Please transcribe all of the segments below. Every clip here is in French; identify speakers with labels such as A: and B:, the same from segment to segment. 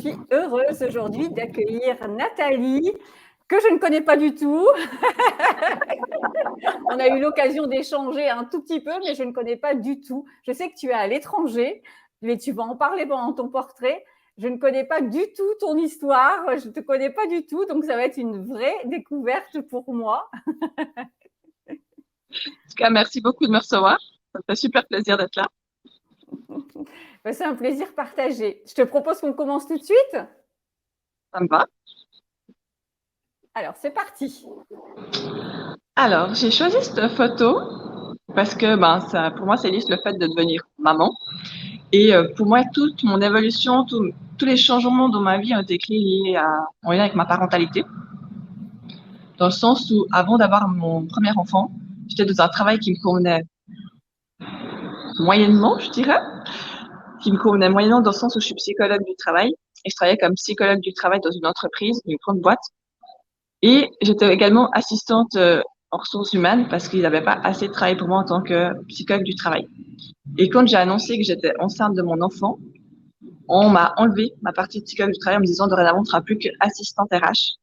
A: suis heureuse aujourd'hui d'accueillir Nathalie, que je ne connais pas du tout. On a eu l'occasion d'échanger un tout petit peu, mais je ne connais pas du tout. Je sais que tu es à l'étranger, mais tu vas en parler pendant ton portrait. Je ne connais pas du tout ton histoire, je ne te connais pas du tout, donc ça va être une vraie découverte pour moi.
B: En tout cas, merci beaucoup de me recevoir. Ça me fait super plaisir d'être là.
A: C'est un plaisir partagé. Je te propose qu'on commence tout de suite.
B: Ça me va.
A: Alors, c'est parti.
B: Alors, j'ai choisi cette photo parce que ça, pour moi, ça illustre le fait de devenir maman. Et pour moi, toute mon évolution, tous les changements dans ma vie ont été liés en lien avec ma parentalité. Dans le sens où, avant d'avoir mon premier enfant, j'étais dans un travail qui me convenait moyennement, je dirais. Qui me convenait moyennement dans le sens où je suis psychologue du travail. Et je travaillais comme psychologue du travail dans une entreprise, une grande boîte. Et j'étais également assistante en ressources humaines parce qu'ils n'avaient pas assez de travail pour moi en tant que psychologue du travail. Et quand j'ai annoncé que j'étais enceinte de mon enfant, on m'a enlevé ma partie de psychologue du travail en me disant dorénavant, tu ne seras plus qu'assistante RH.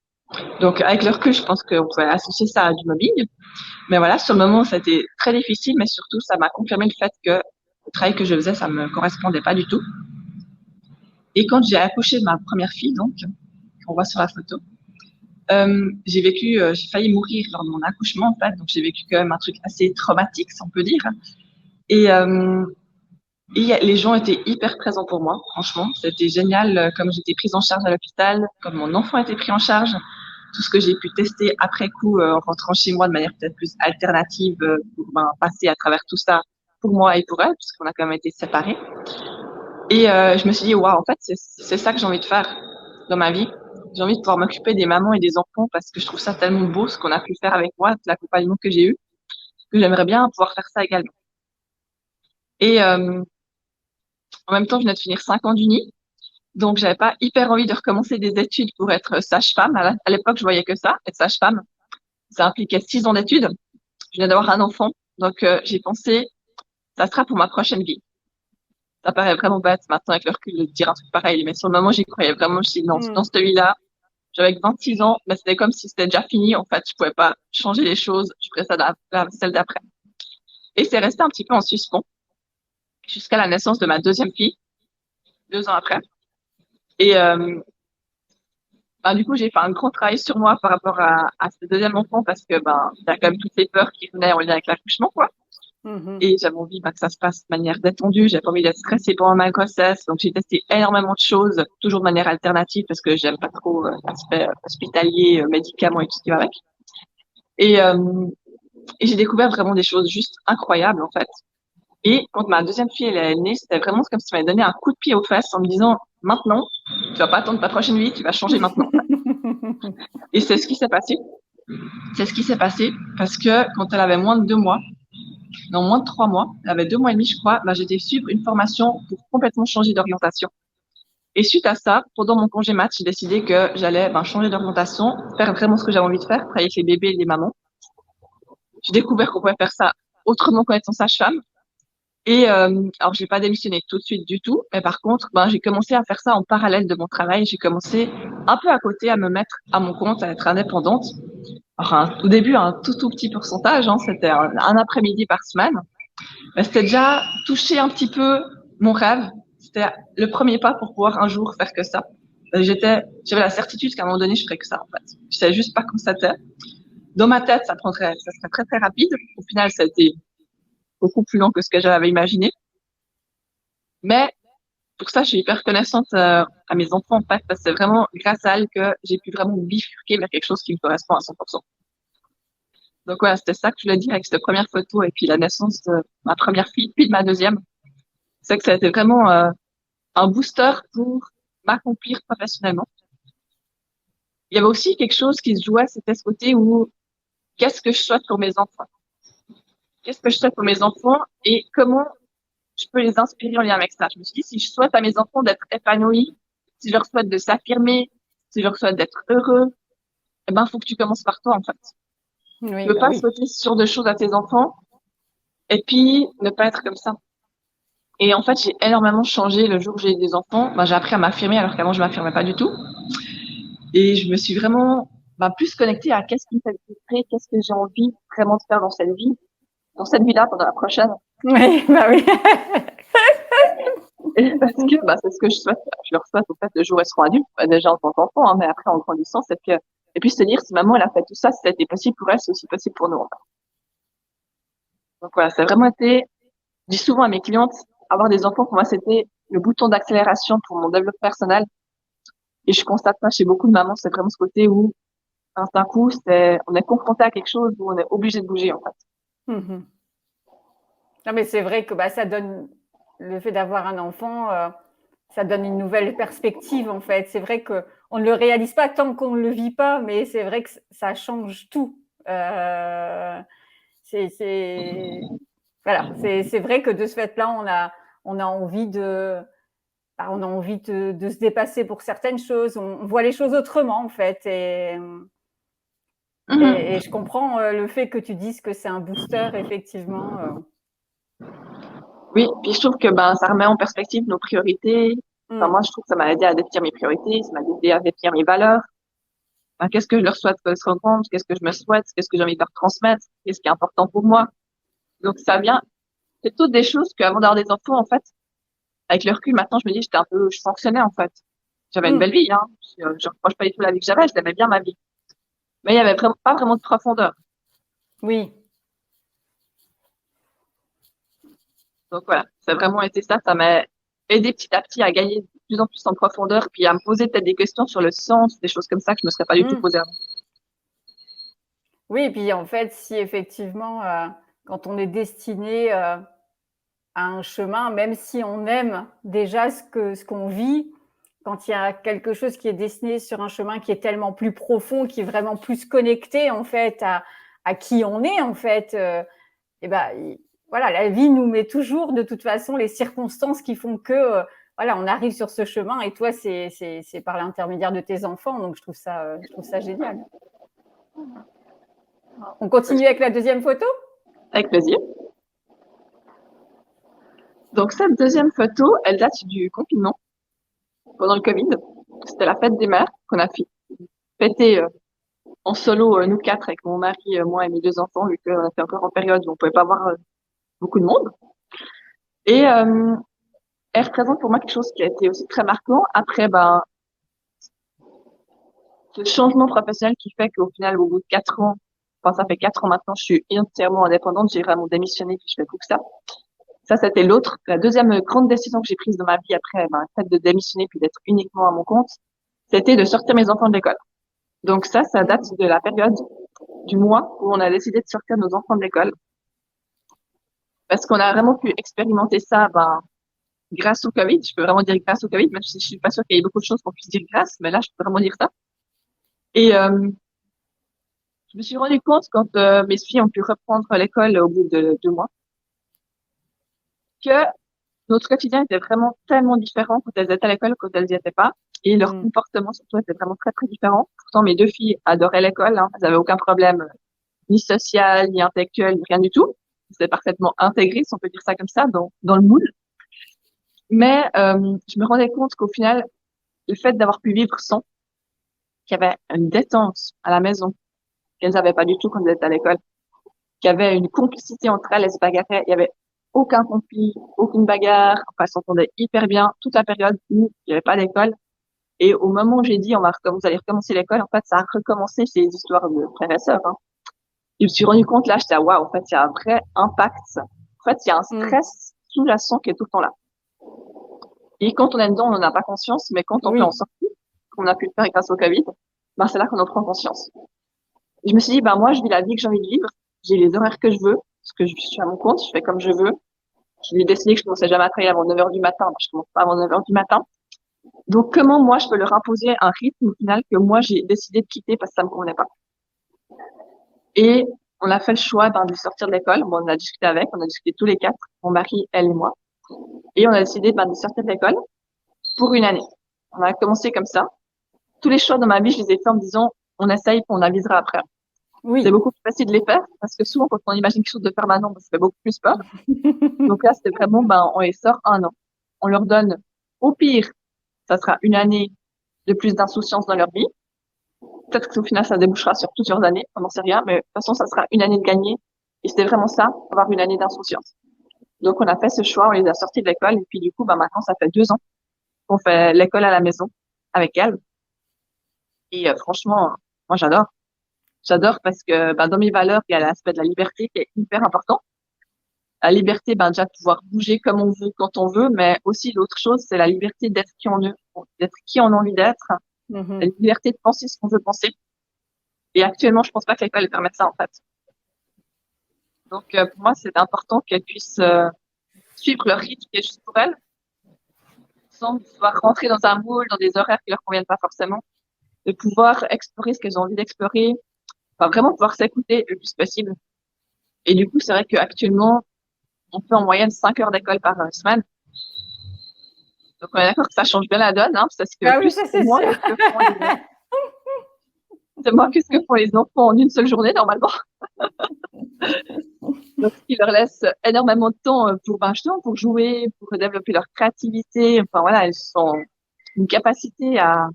B: Donc, avec le recul, je pense qu'on pouvait associer ça à du mobbing. Mais voilà, sur le moment, ça a été très difficile, mais surtout, ça m'a confirmé le fait que le travail que je faisais, ça me correspondait pas du tout. Et quand j'ai accouché de ma première fille, donc, qu'on voit sur la photo, j'ai failli mourir lors de mon accouchement, en fait. Donc, j'ai vécu quand même un truc assez traumatique, si on peut dire. Et les gens étaient hyper présents pour moi, franchement. C'était génial, comme j'étais prise en charge à l'hôpital, comme mon enfant était pris en charge. Tout ce que j'ai pu tester après coup, en rentrant chez moi de manière peut-être plus alternative, pour passer à travers tout ça pour moi et pour elle, puisqu'on a quand même été séparés. Et je me suis dit, waouh, en fait, c'est ça que j'ai envie de faire dans ma vie. J'ai envie de pouvoir m'occuper des mamans et des enfants parce que je trouve ça tellement beau ce qu'on a pu faire avec moi, l'accompagnement que j'ai eu, que j'aimerais bien pouvoir faire ça également. Et en même temps, je venais de finir 5 ans d'uni, donc j'avais pas hyper envie de recommencer des études pour être sage-femme. À l'époque, je voyais que ça, être sage-femme. Ça impliquait 6 ans d'études. Je venais d'avoir un enfant, donc j'ai pensé, ça sera pour ma prochaine vie. Ça paraît vraiment bête maintenant avec le recul de dire un truc pareil, mais sur le moment, j'y croyais vraiment. Je me suis dit, non, dans cette vie-là, j'avais 26 ans, mais c'était comme si c'était déjà fini. En fait, je pouvais pas changer les choses. Je ferais ça celle d'après. Et c'est resté un petit peu en suspens jusqu'à la naissance de ma deuxième fille, 2 ans après. Et du coup, j'ai fait un gros travail sur moi par rapport à ce deuxième enfant parce que il y a quand même toutes les peurs qui venaient en lien avec l'accouchement, quoi. Et j'avais envie que ça se passe de manière détendue. J'avais pas envie d'être stressée pendant ma grossesse. Donc, j'ai testé énormément de choses, toujours de manière alternative parce que j'aime pas trop l'aspect hospitalier, médicaments et tout ce qui va avec. Et j'ai découvert vraiment des choses juste incroyables, en fait. Et quand ma deuxième fille elle est née, c'était vraiment comme si tu m'avais donné un coup de pied aux fesses en me disant, maintenant, tu vas pas attendre ta prochaine vie, tu vas changer maintenant. Et c'est ce qui s'est passé. C'est ce qui s'est passé parce que quand elle avait moins de 2 mois, non, moins de 3 mois, elle avait 2 mois et demi, je crois, j'étais suivre une formation pour complètement changer d'orientation. Et suite à ça, pendant mon congé mat, j'ai décidé que j'allais changer d'orientation, faire vraiment ce que j'avais envie de faire, travailler avec les bébés et les mamans. J'ai découvert qu'on pouvait faire ça autrement qu'en étant sage-femme. Et alors, je n'ai pas démissionné tout de suite du tout, mais par contre, j'ai commencé à faire ça en parallèle de mon travail. J'ai commencé un peu à côté à me mettre à mon compte, à être indépendante. Enfin, au début, un tout petit pourcentage, hein, c'était un après-midi par semaine. Mais c'était déjà toucher un petit peu mon rêve. C'était le premier pas pour pouvoir un jour faire que ça. J'avais la certitude qu'à un moment donné, je ferais que ça, en fait. Je savais juste pas comment c'était. Dans ma tête, ça serait très, très rapide. Au final, ça a été beaucoup plus long que ce que j'avais imaginé. Mais pour ça, je suis hyper reconnaissante à mes enfants, en fait, parce que c'est vraiment grâce à elles que j'ai pu vraiment bifurquer vers quelque chose qui me correspond à 100%. Donc voilà, c'était ça que je voulais dire avec cette première photo et puis la naissance de ma première fille, puis de ma deuxième. C'est que ça a été vraiment un booster pour m'accomplir professionnellement. Il y avait aussi quelque chose qui se jouait, c'était ce côté où qu'est-ce que je souhaite pour mes enfants? Qu'est-ce que je souhaite pour mes enfants et comment je peux les inspirer en lien avec ça? Je me suis dit, si je souhaite à mes enfants d'être épanouis, si je leur souhaite de s'affirmer, si je leur souhaite d'être heureux, faut que tu commences par toi, en fait.
A: Oui,
B: tu peux pas souhaiter ce genre de choses à tes enfants et puis ne pas être comme ça. Et en fait, j'ai énormément changé le jour où j'ai eu des enfants. J'ai appris à m'affirmer alors qu'avant, je m'affirmais pas du tout. Et je me suis vraiment plus connectée à qu'est-ce qui me fait vibrer, qu'est-ce que j'ai envie vraiment de faire dans cette vie-là, pendant la prochaine.
A: Oui, bah oui.
B: Et parce que c'est ce que je souhaite. Je leur souhaite au fait le jour où elles seront adultes, déjà en tant qu'enfant, mais après en grandissant, c'est que et puis se dire si maman elle a fait tout ça, si ça a été possible pour elle, c'est aussi possible pour nous. En fait. Donc voilà, ça a vraiment été. Je dis souvent à mes clientes, avoir des enfants pour moi c'était le bouton d'accélération pour mon développement personnel. Et je constate ça chez beaucoup de mamans, c'est vraiment ce côté où d'un coup, on est confronté à quelque chose où on est obligé de bouger en fait.
A: Mm-hmm. Non, mais c'est vrai que ça donne le fait d'avoir un enfant, ça donne une nouvelle perspective en fait. C'est vrai que on ne le réalise pas tant qu'on ne le vit pas, mais c'est vrai que ça change tout. Voilà, c'est vrai que de ce fait-là, on a envie de se dépasser pour certaines choses. On voit les choses autrement en fait. Et je comprends le fait que tu dises que c'est un booster, effectivement.
B: Oui, puis je trouve que ça remet en perspective nos priorités. Moi, je trouve que ça m'a aidé à définir mes priorités, ça m'a aidé à définir mes valeurs. Qu'est-ce que je leur souhaite qu'elles se rencontrent, qu'est-ce que je me souhaite, qu'est-ce que j'ai envie de leur transmettre, qu'est-ce qui est important pour moi. Donc ça vient, c'est toutes des choses qu'avant d'avoir des enfants, en fait, avec le recul, maintenant, je me dis, je fonctionnais en fait. J'avais une belle vie, hein. Je reproche pas du tout la vie que j'avais, je l'aimais bien ma vie. Mais il y avait vraiment, pas vraiment de profondeur.
A: Oui.
B: Donc voilà, ça a vraiment été ça. Ça m'a aidé petit à petit à gagner de plus en plus en profondeur, puis à me poser peut-être des questions sur le sens, des choses comme ça que je me serais pas du tout posé avant.
A: Oui, et puis en fait, si effectivement, quand on est destiné à un chemin, même si on aime déjà ce qu'on vit, quand il y a quelque chose qui est destiné sur un chemin qui est tellement plus profond, qui est vraiment plus connecté en fait à qui on est en fait, et voilà, la vie nous met toujours de toute façon les circonstances qui font que voilà, on arrive sur ce chemin. Et toi, c'est par l'intermédiaire de tes enfants, donc je trouve ça génial. On continue avec la deuxième photo?
B: Avec plaisir. Donc cette deuxième photo, elle date du confinement pendant le Covid. C'était la fête des mères qu'on a fêté en solo, nous quatre, avec mon mari, moi et mes deux enfants, vu qu'on était encore en période où on pouvait pas voir beaucoup de monde. Et elle représente pour moi quelque chose qui a été aussi très marquant. Après, ce changement professionnel qui fait qu'au final, au bout de 4 ans, ça fait 4 ans maintenant, je suis entièrement indépendante, j'ai vraiment démissionné, puis je fais plus que ça. Ça, c'était la deuxième grande décision que j'ai prise dans ma vie après, le fait de démissionner puis d'être uniquement à mon compte, c'était de sortir mes enfants de l'école. Donc ça date de la période du mois où on a décidé de sortir nos enfants de l'école. Parce qu'on a vraiment pu expérimenter ça, grâce au Covid. Je peux vraiment dire grâce au Covid, même si je suis pas sûre qu'il y ait beaucoup de choses qu'on puisse dire grâce, mais là, je peux vraiment dire ça. Et je me suis rendu compte quand mes filles ont pu reprendre l'école au bout de 2 mois que notre quotidien était vraiment tellement différent quand elles étaient à l'école, quand elles n'y étaient pas. Et leur comportement, surtout, était vraiment très, très différent. Pourtant, mes deux filles adoraient l'école. Elles n'avaient aucun problème, ni social, ni intellectuel, ni rien du tout. C'était parfaitement intégré, si on peut dire ça comme ça, dans le moule. Mais je me rendais compte qu'au final, le fait d'avoir pu vivre sans, qu'il y avait une détente à la maison, qu'elles n'avaient pas du tout quand elles étaient à l'école, qu'il y avait une complicité entre elles se bagarraient. Il y avait aucun conflit, aucune bagarre. Enfin, elles s'entendaient hyper bien toute la période où il n'y avait pas d'école. Et au moment où j'ai dit, vous allez recommencer l'école, en fait, ça a recommencé ces histoires de frères et sœurs. Je me suis rendu compte, là, j'étais, waouh, en fait, il y a un vrai impact. En fait, il y a un stress sous-jacent qui est tout le temps là. Et quand on est dedans, on n'en a pas conscience, mais quand on peut en sortir, qu'on a pu le faire grâce au Covid, c'est là qu'on en prend conscience. Et je me suis dit, moi, je vis la vie que j'ai envie de vivre. J'ai les horaires que je veux, parce que je suis à mon compte, je fais comme je veux. J'ai décidé que je commençais jamais à travailler avant 9 heures du matin. Je commence pas avant 9 heures du matin. Donc, comment moi, je peux leur imposer un rythme, au final, que moi, j'ai décidé de quitter parce que ça me convenait pas. Et on a fait le choix, de sortir de l'école. Bon, on a discuté on a discuté tous les quatre, mon mari, elle et moi. Et on a décidé, de sortir de l'école pour une année. On a commencé comme ça. Tous les choix dans ma vie, je les ai faits en me disant, on essaye, puis on avisera après. C'est
A: Oui.
B: beaucoup plus facile de les faire parce que souvent, quand on imagine quelque chose de permanent, ça fait beaucoup plus peur. Donc là, c'était vraiment, on les sort 1 an. On leur donne, au pire, ça sera une année de plus d'insouciance dans leur vie. Peut-être qu'au final, ça débouchera sur plusieurs années, on n'en sait rien, mais de toute façon, ça sera une année de gagner. Et c'était vraiment ça, avoir une année d'insouciance. Donc, on a fait ce choix, on les a sortis de l'école, et puis du coup, maintenant, ça fait 2 ans qu'on fait l'école à la maison avec elle. Et franchement, moi, j'adore. J'adore parce que dans mes valeurs, il y a l'aspect de la liberté qui est hyper important. La liberté, déjà de pouvoir bouger comme on veut, quand on veut, mais aussi l'autre chose, c'est la liberté d'être qui on est, d'être qui on a envie d'être, la
A: Mhm.
B: liberté de penser ce qu'on veut penser. Et actuellement, je pense pas que l'école permette ça, en fait. Donc, pour moi, c'est important qu'elles puissent suivre leur rythme qui est juste pour elles, sans devoir rentrer dans un moule, dans des horaires qui leur conviennent pas forcément, de pouvoir explorer ce qu'elles ont envie d'explorer, enfin, vraiment pouvoir s'écouter le plus possible. Et du coup, c'est vrai qu'actuellement, on fait en moyenne 5 heures d'école par semaine. Donc, on est d'accord que ça change bien la donne, hein, parce que
A: Ah oui,
B: plus
A: ça
B: c'est
A: c'est
B: moins
A: sûr.
B: que ce que font c'est moins que ce que font les enfants en une seule journée, normalement. Donc, ce qui leur laisse énormément de temps justement, pour jouer, pour développer leur créativité. Enfin, voilà, elles ont une capacité à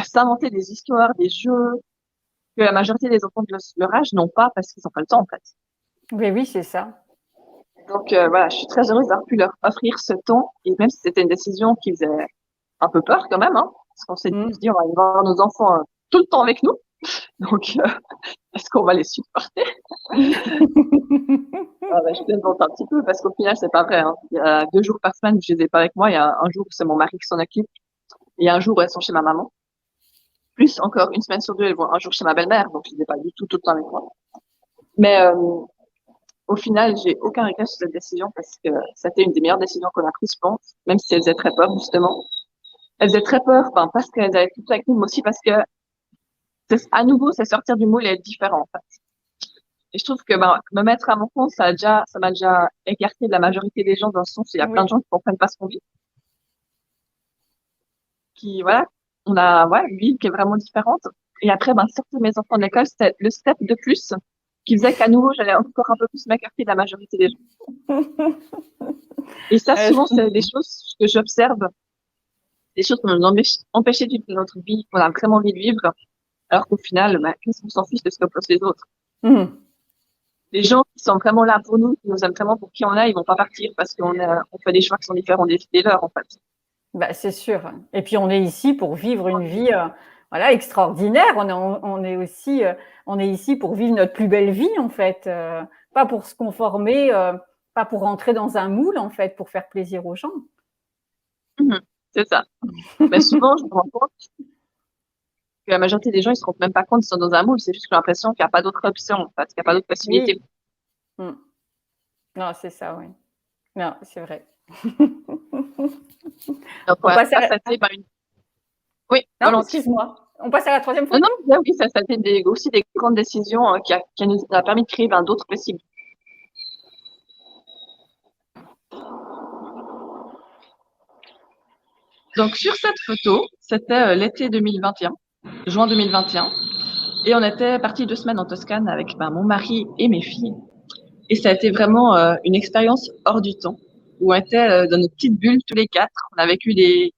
B: s'inventer des histoires, des jeux, que la majorité des enfants de leur âge n'ont pas parce qu'ils n'ont pas le temps, en fait.
A: Mais oui, c'est ça.
B: Donc, voilà, je suis très heureuse d'avoir pu leur offrir ce temps. Et même si c'était une décision qui faisait un peu peur quand même, hein, parce qu'on s'est
A: Mm.
B: dit, on va aller voir nos enfants tout le temps avec nous. Donc, est-ce qu'on va les supporter? Je plaisante un petit peu parce qu'au final, c'est pas vrai, hein. Il y a 2 jours par semaine où je les ai pas avec moi. Il y a un jour où c'est mon mari qui s'en occupe. Et il y a un jour où elles sont chez ma maman. Plus encore, une semaine sur deux, elles vont un jour chez ma belle-mère. Donc, je les ai pas du tout le temps avec moi. Mais au final, j'ai aucun regret sur cette décision parce que c'était une des meilleures décisions qu'on a prises, je pense. Même si elles faisaient très peur, justement. Elles faisaient très peur, parce qu'elles avaient tout avec nous, mais aussi parce que, à nouveau, c'est sortir du moule et être différent, en fait. Et je trouve que me mettre à mon compte, ça m'a déjà écarté de la majorité des gens dans le sens où il y a plein de
A: Oui.
B: gens qui comprennent pas ce qu'on vit, qui voilà, on a une vie qui est vraiment différente. Et après, sortir mes enfants de l'école, c'était le step de plus qui faisait qu'à nouveau, j'allais encore un peu plus m'écarter de la majorité des gens. Et ça,
A: Je
B: souvent, c'est des
A: comprends.
B: choses que j'observe, des choses qu'on nous empêche de vivre notre vie, qu'on a vraiment envie de vivre, alors qu'au final, qu'est-ce qu'on s'en fiche de ce que pensent les autres?
A: Mm.
B: Les gens qui sont vraiment là pour nous, qui nous aiment vraiment pour qui on est, ils vont pas partir parce on fait des choix qui sont différents des leurs, en fait.
A: Bah, c'est sûr. Et puis on est ici pour vivre une vie voilà, extraordinaire. On est ici pour vivre notre plus belle vie, en fait. Pas pour se conformer, pas pour rentrer dans un moule, en fait, pour faire plaisir aux gens.
B: Mhm. C'est ça. Mais souvent, je me rends compte que la majorité des gens, ils se rendent même pas compte qu'ils sont dans un moule. C'est juste que j'ai l'impression qu'il n'y a pas d'autre option, en fait, qu'il n'y a pas d'autre
A: Oui.
B: possibilité.
A: Mm. Non, c'est ça, oui. Non, c'est vrai.
B: Donc,
A: On
B: ouais,
A: passe à
B: ça,
A: la...
B: ça a été, oui,
A: Non,
B: volontiers.
A: excuse-moi. On passe à la troisième
B: Non,
A: photo?
B: non, oui, ça a été aussi des grandes décisions qui nous a permis de créer d'autres possibles. Donc, sur cette photo, c'était l'été 2021, juin 2021. Et on était partis 2 semaines en Toscane avec mon mari et mes filles. Et ça a été vraiment une expérience hors du temps, où on était dans notre petite bulle tous les quatre. On a vécu des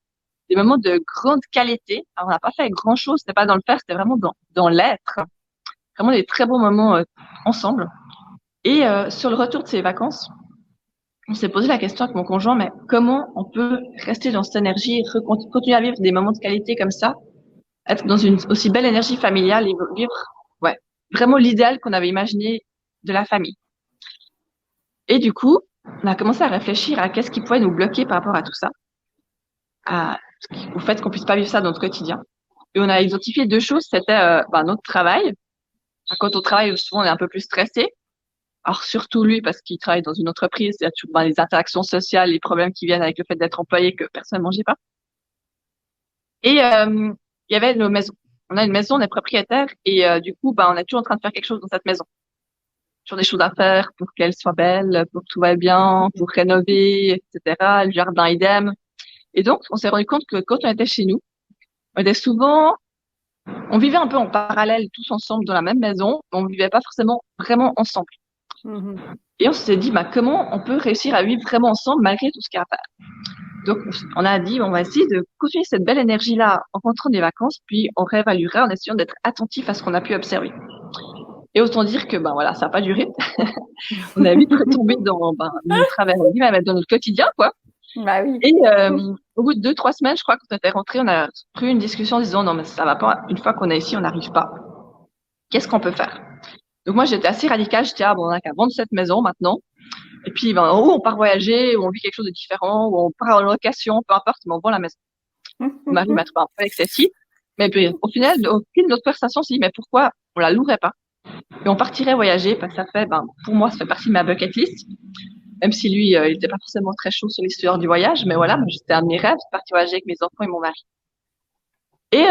B: moments de grande qualité. Alors, on n'a pas fait grand-chose, c'était pas dans le faire, c'était vraiment dans l'être. Vraiment des très bons moments ensemble. Et sur le retour de ces vacances, on s'est posé la question avec mon conjoint, mais comment on peut rester dans cette énergie, continuer à vivre des moments de qualité comme ça, être dans une aussi belle énergie familiale et vivre, ouais, vraiment l'idéal qu'on avait imaginé de la famille. Et du coup, on a commencé à réfléchir à qu'est-ce qui pouvait nous bloquer par rapport à tout ça, au fait qu'on puisse pas vivre ça dans notre quotidien. Et on a identifié 2 choses, c'était notre travail. Quand on travaille, souvent on est un peu plus stressé. Alors surtout lui parce qu'il travaille dans une entreprise, il y a toujours les interactions sociales, les problèmes qui viennent avec le fait d'être employé que personne ne mangeait pas. Et il y avait nos maisons. On a une maison, on est propriétaire et du coup, on est toujours en train de faire quelque chose dans cette maison. Toujours des choses à faire pour qu'elle soit belle, pour que tout va bien, pour rénover, etc. Le jardin idem. Et donc, on s'est rendu compte que quand on était chez nous, on était souvent On vivait un peu en parallèle, tous ensemble dans la même maison, mais on vivait pas forcément vraiment ensemble. Et on s'est dit, comment on peut réussir à vivre vraiment ensemble malgré tout ce qu'il y a à faire. Donc, on a dit, on va essayer de continuer cette belle énergie-là en rentrant des vacances, puis on réévaluera en essayant d'être attentif à ce qu'on a pu observer. Et autant dire que, voilà, ça n'a pas duré. On a vite retombé dans notre travers, dans notre quotidien, quoi.
A: Bah oui.
B: Et au bout de 2-3 semaines, je crois, quand on était rentrés, on a pris une discussion en disant, non, mais ça va pas. Une fois qu'on est ici, on n'arrive pas. Qu'est-ce qu'on peut faire? Donc moi, j'étais assez radicale. J'étais, on n'a qu'à vendre cette maison maintenant. Et puis, ou on part voyager, ou on vit quelque chose de différent, ou on part en location, peu importe, mais on vend la maison. Mon mari m'a trouvé un peu excessif. Mais puis, au final, au fil de notre conversation, on s'est dit, mais pourquoi on la louerait pas? Et on partirait voyager, parce que ça fait, pour moi, ça fait partie de ma bucket list. Même si lui, il était pas forcément très chaud sur l'histoire du voyage, mais voilà, c'était un de mes rêves, de partir voyager avec mes enfants et mon mari. Et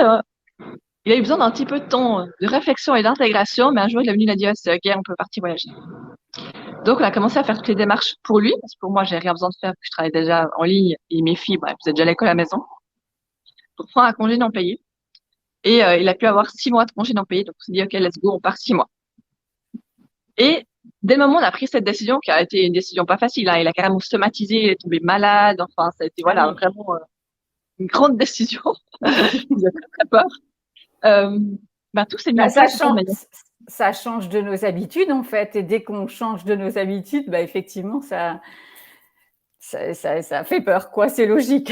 B: il a eu besoin d'un petit peu de temps de réflexion et d'intégration, mais un jour, il est venu, il a dit, c'est ok, on peut partir voyager. Donc, on a commencé à faire toutes les démarches pour lui, parce que pour moi, j'ai rien besoin de faire, parce que je travaille déjà en ligne, et mes filles, vous êtes déjà à l'école à la maison, pour prendre un congé non payé. Et il a pu avoir 6 mois de congé non payé, donc on s'est dit, ok, let's go, on part 6 mois. Et dès le moment où on a pris cette décision, qui a été une décision pas facile, il a carrément stomatisé, il est tombé malade, enfin, ça a été, vraiment une grande décision. Il a très, très peur. Tout s'est mis en place.
A: Ça change de nos habitudes, en fait. Et dès qu'on change de nos habitudes, effectivement, ça fait peur, quoi. C'est logique.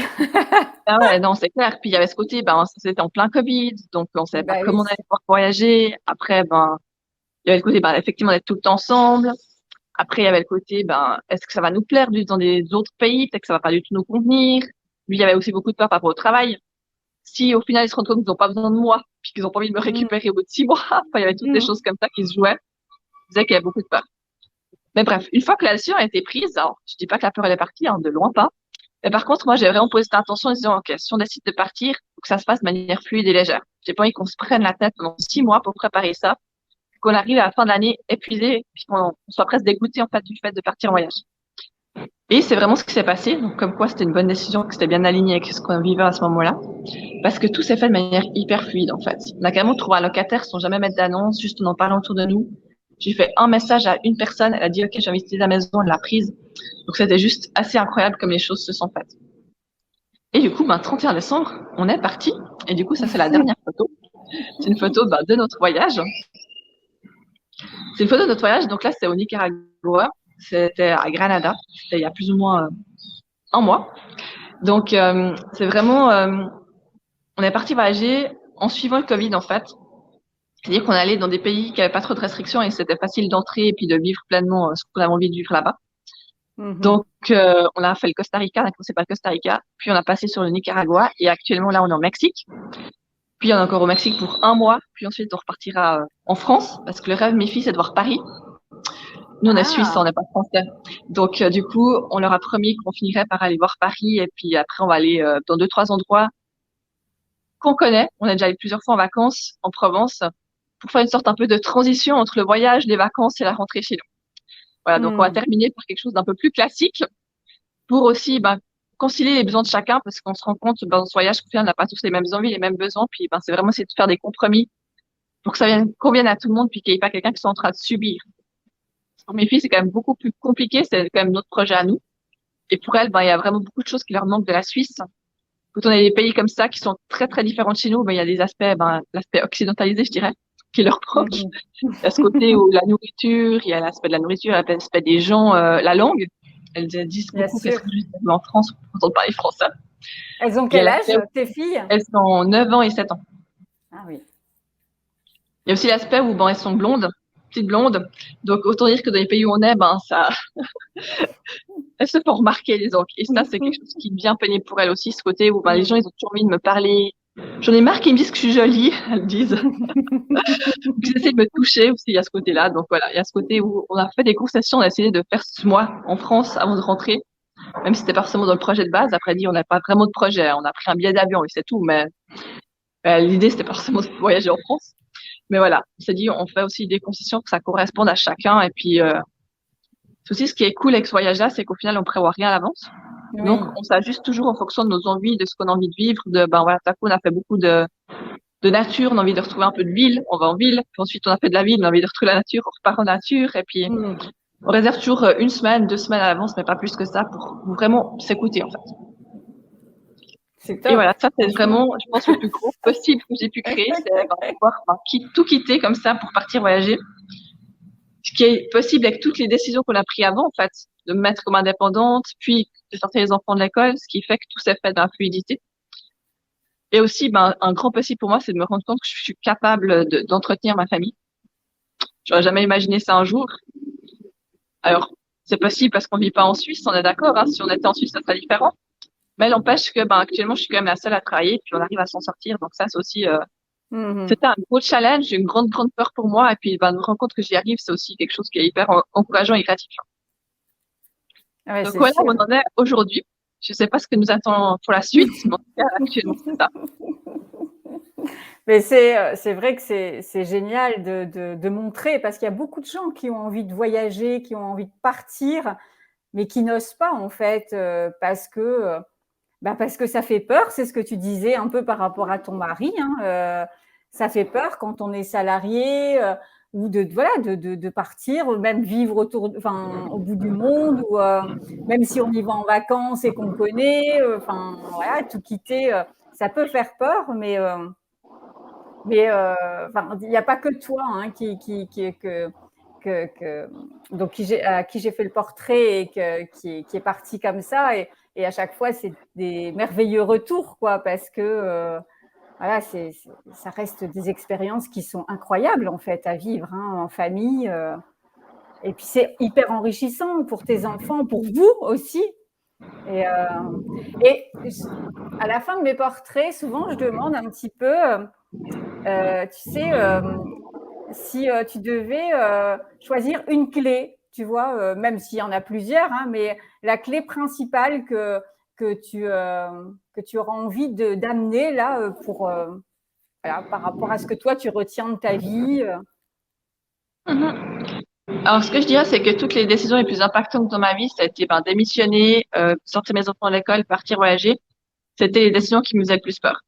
B: Ah ouais, non, c'est clair. Puis il y avait ce côté, c'était en plein Covid, donc on savait pas comment on allait pouvoir voyager. Après, il y avait le côté, effectivement, d'être tout le temps ensemble. Après, il y avait le côté, est-ce que ça va nous plaire de vivre dans des autres pays? Peut-être que ça va pas du tout nous convenir. Lui, il y avait aussi beaucoup de peur par rapport au travail. Si au final ils se rendent compte qu'ils n'ont pas besoin de moi, puis qu'ils n'ont pas envie de me récupérer au bout de 6 mois, il y avait toutes des choses comme ça qui se jouaient. Je disais qu'il y avait beaucoup de peur. Mais bref, une fois que la décision a été prise, alors je dis pas que la peur elle est partie, de loin pas. Mais par contre, moi j'ai vraiment posé cette intention en disant, ok, si on décide de partir, faut que ça se passe de manière fluide et légère. J'ai pas envie qu'on se prenne la tête pendant 6 mois pour préparer ça, qu'on arrive à la fin de l'année épuisé, puis qu'on soit presque dégoûté en fait du fait de partir en voyage. Et c'est vraiment ce qui s'est passé. Donc, comme quoi, c'était une bonne décision, que c'était bien aligné avec ce qu'on vivait à ce moment-là. Parce que tout s'est fait de manière hyper fluide, en fait. On a carrément trouvé un locataire sans jamais mettre d'annonce, juste en parlant autour de nous. J'ai fait un message à une personne, elle a dit, OK, j'ai investi la maison, elle l'a prise. Donc, c'était juste assez incroyable comme les choses se sont faites. Et du coup, 31 décembre, on est parti. Et du coup, ça, c'est la dernière photo. C'est une photo, de notre voyage. C'est une photo de notre voyage. Donc là, c'est au Nicaragua. C'était à Granada. C'était il y a plus ou moins un mois. Donc, c'est vraiment, on est parti voyager en suivant le Covid, en fait. C'est-à-dire qu'on allait dans des pays qui avaient pas trop de restrictions et c'était facile d'entrer et puis de vivre pleinement ce qu'on avait envie de vivre là-bas. Donc, on a fait le Costa Rica, on a commencé par le Costa Rica, puis on a passé sur le Nicaragua et actuellement, là, on est au Mexique. Puis on est encore au Mexique pour un mois, puis ensuite on repartira en France parce que le rêve de mes filles, c'est de voir Paris. Nous, on est suisses, on n'est pas français. Donc, du coup, on leur a promis qu'on finirait par aller voir Paris et puis après, on va aller dans 2-3 endroits qu'on connaît. On est déjà allé plusieurs fois en vacances en Provence pour faire une sorte un peu de transition entre le voyage, les vacances et la rentrée chez nous. Voilà, donc on va terminer par quelque chose d'un peu plus classique pour aussi concilier les besoins de chacun parce qu'on se rend compte dans ce voyage qu'on n'a pas tous les mêmes envies, les mêmes besoins. Puis c'est vraiment essayer de faire des compromis pour que ça convienne à tout le monde puis qu'il n'y ait pas quelqu'un qui soit en train de subir. Pour mes filles, c'est quand même beaucoup plus compliqué. C'est quand même notre projet à nous. Et pour elles, il y a vraiment beaucoup de choses qui leur manquent de la Suisse. Quand on a des pays comme ça qui sont très très différents de chez nous, il y a des aspects, l'aspect occidentalisé, je dirais, qui leur manque. Il y a ce côté où la nourriture, il y a l'aspect de la nourriture, il y a l'aspect des gens, la langue. Elles disent beaucoup qu'elles sont juste en France pour entendre parler français.
A: Elles ont quel âge, tes filles?
B: Elles ont 9 ans et 7 ans.
A: Ah oui.
B: Il y a aussi l'aspect où elles sont blondes, petites blondes. Donc autant dire que dans les pays où on est, ça elles se font remarquer les autres. Et ça, c'est quelque chose qui est bien peigné pour elles aussi, ce côté où les gens, ils ont toujours envie de me parler. J'en ai marre qu'ils me disent que je suis jolie, elles disent. Ils essaient de me toucher aussi, il y a ce côté-là. Donc voilà, il y a ce côté où on a fait des concessions, on a essayé de faire ce mois en France avant de rentrer. Même si c'était pas forcément dans le projet de base. Après, on n'a pas vraiment de projet. On a pris un billet d'avion et c'est tout. Mais l'idée, c'était pas forcément de voyager en France. Mais voilà, on s'est dit, on fait aussi des concessions pour que ça corresponde à chacun. Et puis, c'est aussi ce qui est cool avec ce voyage-là, c'est qu'au final, on prévoit rien à l'avance. Donc, on s'ajuste toujours en fonction de nos envies, de ce qu'on a envie de vivre. Tout à coup, on a fait beaucoup de de nature, on a envie de retrouver un peu de ville, on va en ville. Puis ensuite, on a fait de la ville, on a envie de retrouver la nature, on repart en nature. Et puis, on réserve toujours 1 semaine, 2 semaines à l'avance, mais pas plus que ça pour vraiment s'écouter, en fait.
A: C'est top.
B: Et voilà, ça, c'est vraiment, je pense, le plus gros possible que j'ai pu créer, c'est pouvoir tout quitter comme ça pour partir voyager. Ce qui est possible avec toutes les décisions qu'on a prises avant, en fait, de me mettre comme indépendante, puis de sortir les enfants de l'école, ce qui fait que tout s'est fait dans la fluidité. Et aussi, un grand possible pour moi, c'est de me rendre compte que je suis capable d'entretenir ma famille. J'aurais jamais imaginé ça un jour. Alors, c'est possible parce qu'on vit pas en Suisse, on est d'accord, hein. Si on était en Suisse, ça serait différent. Mais l'empêche que, actuellement, je suis quand même la seule à travailler, puis on arrive à s'en sortir. Donc ça, c'est aussi, c'était un gros challenge, une grande, grande peur pour moi. Et puis, de me rendre compte que j'y arrive, c'est aussi quelque chose qui est hyper encourageant et gratifiant.
A: Ouais,
B: Donc voilà,
A: sûr.
B: on en est aujourd'hui. Je sais pas ce que nous attend pour la suite, mais en tout cas, actuellement, c'est ça.
A: Mais c'est vrai que c'est génial de montrer, parce qu'il y a beaucoup de gens qui ont envie de voyager, qui ont envie de partir, mais qui n'osent pas, en fait, parce que ça fait peur. C'est ce que tu disais un peu par rapport à ton mari, hein, ça fait peur quand on est salarié, ou de partir, même vivre au bout du monde, ou même si on y va en vacances et qu'on connaît, voilà, tout quitter, ça peut faire peur, mais il n'y a pas que toi, hein, à qui j'ai fait le portrait et qui est parti comme ça, et à chaque fois c'est des merveilleux retours, quoi, parce que voilà, ça reste des expériences qui sont incroyables, en fait, à vivre, hein, en famille, et puis c'est hyper enrichissant pour tes enfants, pour vous aussi. Et à la fin de mes portraits, souvent je demande un petit peu, tu sais, si tu devais choisir une clé, tu vois, même s'il y en a plusieurs, hein, mais la clé principale que tu auras envie d'amener là, voilà, par rapport à ce que toi tu retiens de ta vie.
B: Alors, ce que je dirais, c'est que toutes les décisions les plus impactantes dans ma vie, ça a été démissionner, sortir mes enfants de l'école, partir voyager. C'était les décisions qui me faisaient le plus peur.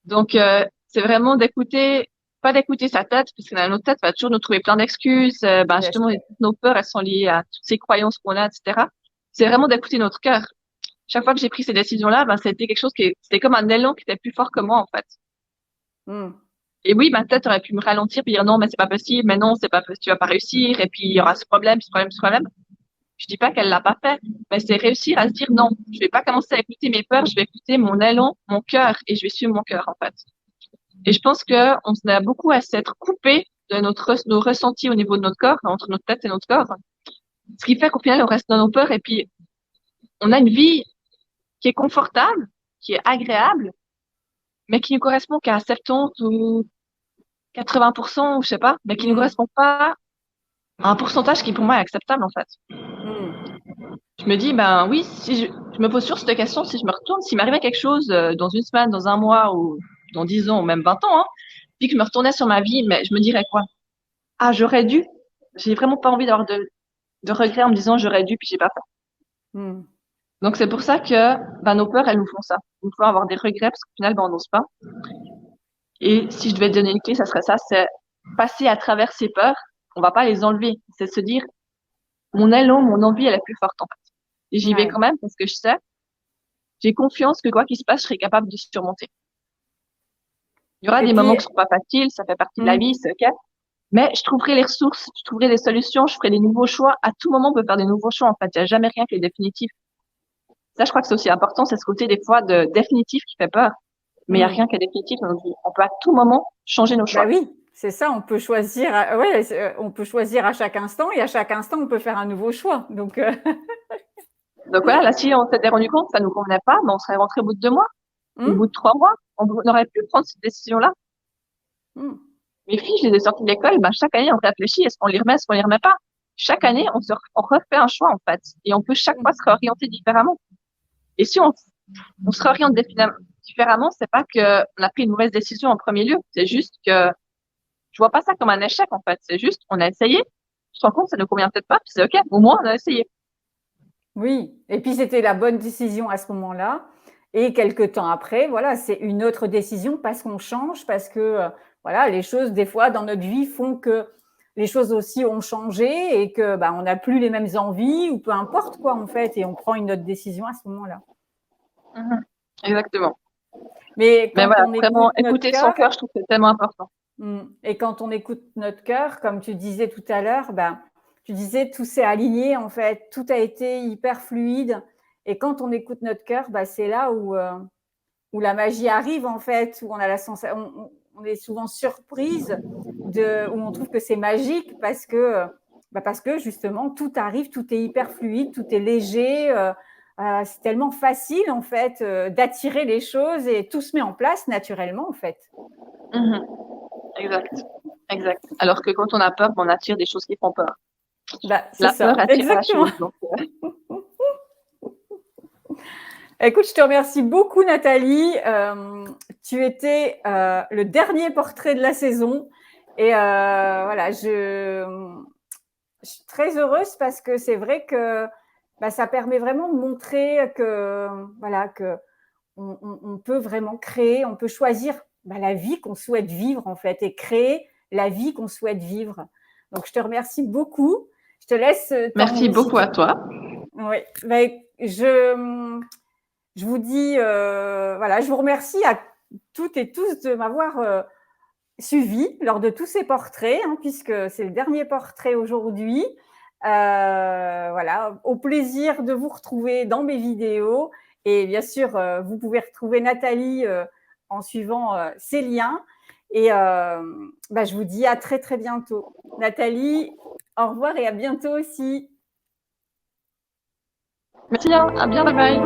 B: Donc, c'est vraiment pas d'écouter sa tête, parce que dans notre tête, va toujours nous trouver plein d'excuses. Justement, nos peurs, elles sont liées à toutes ces croyances qu'on a, etc. C'est vraiment d'écouter notre cœur. Chaque fois que j'ai pris ces décisions-là, c'était quelque chose c'était comme un élan qui était plus fort que moi, en fait. Et oui, ma tête aurait pu me ralentir, puis dire non, mais c'est pas possible, mais non, c'est pas possible, tu vas pas réussir, et puis il y aura ce problème, ce problème, ce problème. Je dis pas qu'elle l'a pas fait, mais c'est réussir à se dire non, je vais pas commencer à écouter mes peurs, je vais écouter mon élan, mon cœur, et je vais suivre mon cœur, en fait. Et je pense que on a beaucoup à s'être coupé de nos ressentis au niveau de notre corps, entre notre tête et notre corps. Ce qui fait qu'au final, on reste dans nos peurs, et puis on a une vie qui est confortable, qui est agréable, mais qui ne correspond qu'à 70 ou 80%, ou je sais pas, mais qui ne correspond pas à un pourcentage qui pour moi est acceptable, en fait. Je me dis, oui, si je me pose sur cette question, si je me retourne, s'il m'arrivait quelque chose dans 1 semaine, dans 1 mois, ou dans 10 ans, ou même 20 ans, hein, puis que je me retournais sur ma vie, mais je me dirais quoi? Ah, j'aurais dû. J'ai vraiment pas envie d'avoir de regrets en me disant j'aurais dû, puis j'ai pas fait. Donc c'est pour ça que nos peurs, elles nous font ça. Nous pouvons avoir des regrets parce qu'au final, on n'ose pas. Et si je devais te donner une clé, ça serait ça, c'est passer à travers ces peurs. On va pas les enlever. C'est se dire, mon élan, mon envie, elle est plus forte, en fait. Et j'y vais quand même parce que j'ai confiance que quoi qu'il se passe, je serai capable de surmonter. Il y aura des moments qui seront pas faciles, ça fait partie de la vie, c'est ok. Mais je trouverai les ressources, je trouverai les solutions, je ferai des nouveaux choix. À tout moment, on peut faire des nouveaux choix, en fait. Il n'y a jamais rien qui est définitif. Ça, je crois que c'est aussi important, c'est ce côté des fois de définitif qui fait peur. Mais il n'y a rien qui est définitif dans notre vie. On peut à tout moment changer nos choix.
A: Bah oui, c'est ça, on peut choisir, on peut choisir à chaque instant, et à chaque instant, on peut faire un nouveau choix. Donc
B: voilà, là, si on s'était rendu compte que ça nous convenait pas, on serait rentré au bout de 2 mois, au bout de 3 mois, on aurait pu prendre cette décision-là. Mes filles, je les ai sorties de l'école, chaque année, on réfléchit, est-ce qu'on les remet, est-ce qu'on les remet pas? Chaque année, on refait un choix, en fait. Et on peut chaque fois se réorienter différemment. Et si on se réoriente différemment, c'est pas que on a pris une mauvaise décision en premier lieu. C'est juste que je vois pas ça comme un échec, en fait. C'est juste, on a essayé. Je me rends compte, ça ne convient peut-être pas, puis c'est ok. Au moins, on a essayé.
A: Oui. Et puis, c'était la bonne décision à ce moment-là. Et quelques temps après, voilà, c'est une autre décision parce qu'on change, parce que voilà, les choses, des fois, dans notre vie, font que les choses aussi ont changé et que on n'a plus les mêmes envies ou peu importe quoi, en fait, et on prend une autre décision à ce moment-là.
B: Exactement.
A: Mais quand
B: voilà,
A: on
B: vraiment,
A: écoute notre
B: écouter son cœur, je trouve que c'est tellement important.
A: Et quand on écoute notre cœur, comme tu disais tout à l'heure, tu disais tout s'est aligné, en fait, tout a été hyper fluide. Et quand on écoute notre cœur, c'est là où la magie arrive, en fait, où on a la sensation, on est souvent surprise où on trouve que c'est magique parce que justement tout arrive, tout est hyper fluide, tout est léger. C'est tellement facile, en fait, d'attirer les choses et tout se met en place naturellement, en fait.
B: Exact. Alors que quand on a peur, on attire des choses qui font peur.
A: La peur attire exactement. La chose. Donc... Écoute, je te remercie beaucoup, Nathalie. Tu étais le dernier portrait de la saison. Et voilà, je suis très heureuse parce que c'est vrai que ça permet vraiment de montrer que, voilà, que on peut vraiment créer, on peut choisir la vie qu'on souhaite vivre, en fait, et créer la vie qu'on souhaite vivre. Donc, je te remercie beaucoup. Je te laisse.
B: Merci beaucoup à toi.
A: Oui. Je vous dis, voilà, je vous remercie à toutes et tous de m'avoir suivi lors de tous ces portraits, puisque c'est le dernier portrait aujourd'hui. Voilà, au plaisir de vous retrouver dans mes vidéos. Et bien sûr, vous pouvez retrouver Nathalie en suivant ces liens. Et je vous dis à très, très bientôt. Nathalie, au revoir et à bientôt aussi.
B: Merci, à bien, bye bye.